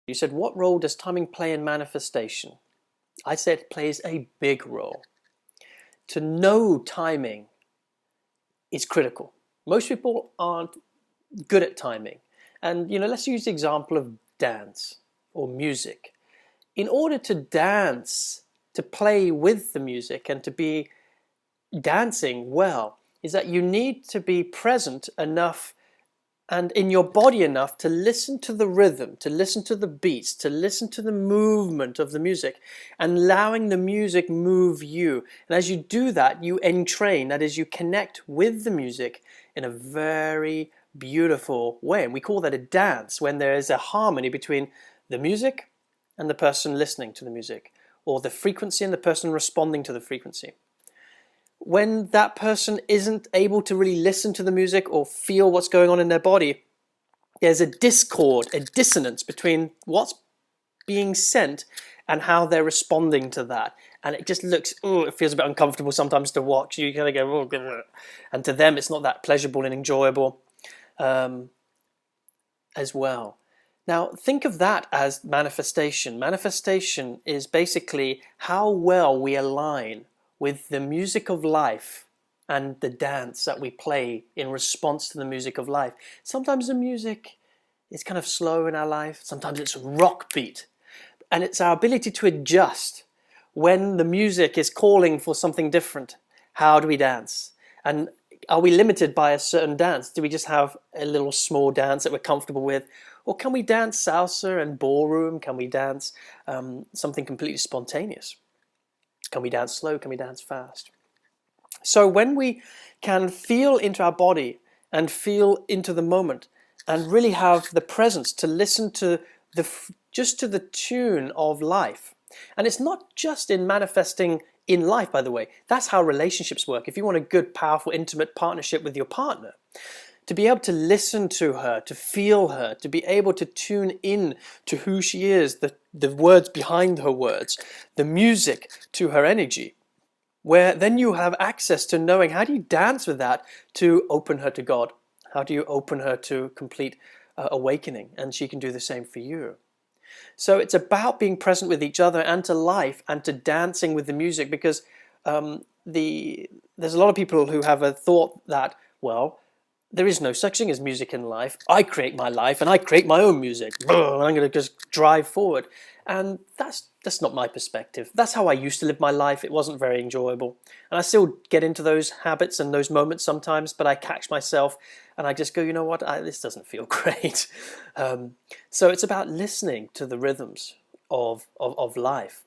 You said, what role does timing play in manifestation? I said it plays a big role. To know timing is critical. Most people aren't good at timing. And let's use the example of dance or music. In order to dance, to play with the music and to be dancing well, is that you need to be present enough and in your body enough to listen to the rhythm, to listen to the beats, to listen to the movement of the music, and allowing the music move you. And as you do that, you entrain, that is, you connect with the music in a very beautiful way. And we call that a dance, when there is a harmony between the music and the person listening to the music, or the frequency and the person responding to the frequency. When that person isn't able to really listen to the music or feel what's going on in their body, there's a discord, a dissonance between what's being sent and how they're responding to that. And it just looks, it feels a bit uncomfortable sometimes to watch. You kind of go, oh, and to them it's not that pleasurable and enjoyable as well. Now, think of that as manifestation. Manifestation is basically how well we align with the music of life and the dance that we play in response to the music of life. Sometimes the music is kind of slow in our life. Sometimes it's rock beat. And it's our ability to adjust when the music is calling for something different. How do we dance? And are we limited by a certain dance? Do we just have a little small dance that we're comfortable with? Or can we dance salsa and ballroom? Can we dance something completely spontaneous? Can we dance slow? Can we dance fast? So when we can feel into our body and feel into the moment and really have the presence to listen to just to the tune of life. And it's not just in manifesting in life, by the way. That's how relationships work. If you want a good, powerful, intimate partnership with your partner, to be able to listen to her, to feel her, to be able to tune in to who she is, the words behind her words, the music to her energy, where then you have access to knowing how do you dance with that to open her to God? How do you open her to complete awakening? And she can do the same for you. So it's about being present with each other and to life and to dancing with the music, because there's a lot of people who have a thought that, well, there is no such thing as music in life. I create my life and I create my own music. And I'm going to just drive forward. And that's not my perspective. That's how I used to live my life. It wasn't very enjoyable. And I still get into those habits and those moments sometimes, but I catch myself and I just go, you know what, this doesn't feel great. So it's about listening to the rhythms of life.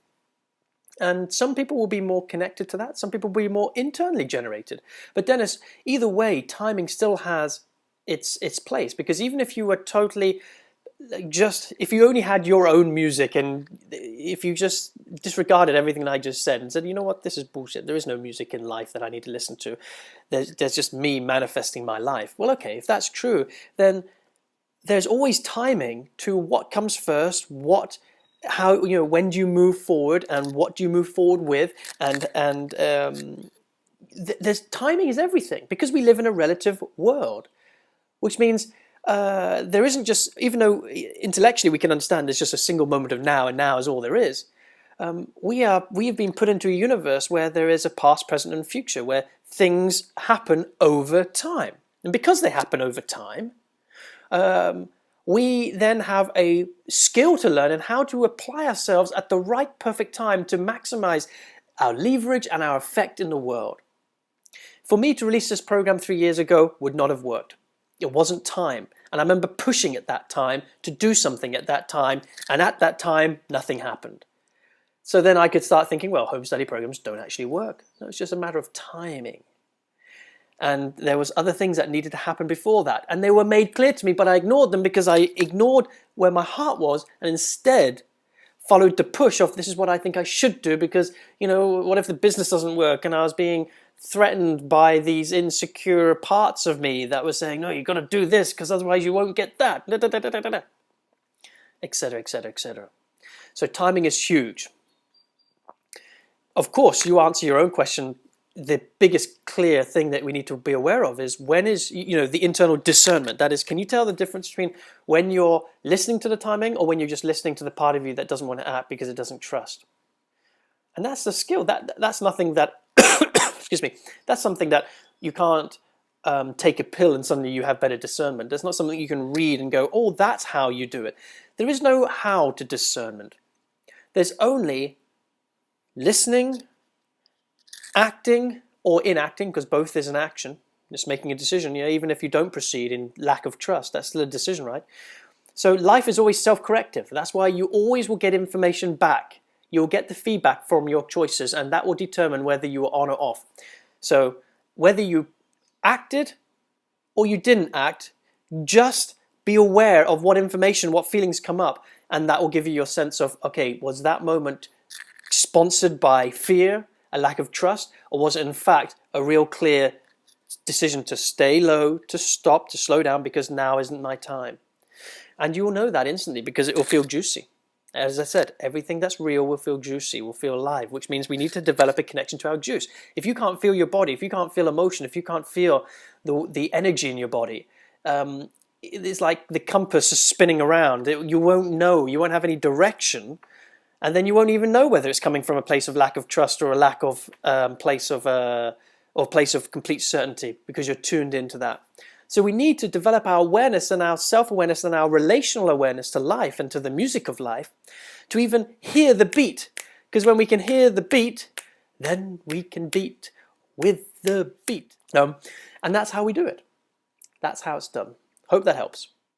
And some people will be more connected to that. Some people will be more internally generated. But Dennis, either way, timing still has its place, because even if you were totally if you only had your own music and if you just disregarded everything that I just said and said, you know what, this is bullshit. There is no music in life that I need to listen to. There's just me manifesting my life. Well, okay, if that's true, then there's always timing to what comes first, how, when do you move forward and what do you move forward with, and there's timing is everything, because we live in a relative world, which means there isn't just, even though intellectually we can understand there's just a single moment of now and now is all there is, we have been put into a universe where there is a past, present and future, where things happen over time. And because they happen over time, we then have a skill to learn and how to apply ourselves at the right perfect time to maximize our leverage and our effect in the world. For me to release this program 3 years ago would not have worked. It wasn't time. And I remember pushing at that time to do something at that time, and at that time, nothing happened. So then I could start thinking, well, home study programs don't actually work. No, it's just a matter of timing. And there was other things that needed to happen before that. And they were made clear to me, but I ignored them because I ignored where my heart was and instead followed the push of this is what I think I should do because, what if the business doesn't work? And I was being threatened by these insecure parts of me that were saying, no, you've got to do this because otherwise you won't get that, etc., etc., etc. So timing is huge. Of course, you answer your own question the biggest clear thing that we need to be aware of is when is, the internal discernment. That is, can you tell the difference between when you're listening to the timing or when you're just listening to the part of you that doesn't want to act because it doesn't trust? And that's the skill. That's nothing that, excuse me, that's something that you can't take a pill and suddenly you have better discernment. That's not something you can read and go, oh, that's how you do it. There is no how to discernment. There's only listening, acting, or inacting, because both is an action. Just making a decision. Even if you don't proceed in lack of trust, that's still a decision, right? So life is always self-corrective. That's why you always will get information back. You'll get the feedback from your choices, and that will determine whether you are on or off. So whether you acted or you didn't act, just be aware of what information, what feelings come up, and that will give you your sense of, okay, was that moment sponsored by fear, a lack of trust, or was it in fact a real clear decision to stay low, to stop, to slow down because now isn't my time? And you will know that instantly because it will feel juicy. As I said, everything that's real will feel juicy, will feel alive, which means we need to develop a connection to our juice. If you can't feel your body, if you can't feel emotion, if you can't feel the energy in your body, it's like the compass is spinning around. You won't know, you won't have any direction, and then you won't even know whether it's coming from a place of lack of trust or a lack of place of complete certainty because you're tuned into that. So we need to develop our awareness and our self-awareness and our relational awareness to life and to the music of life to even hear the beat. Because when we can hear the beat, then we can beat with the beat. And that's how we do it. That's how it's done. Hope that helps.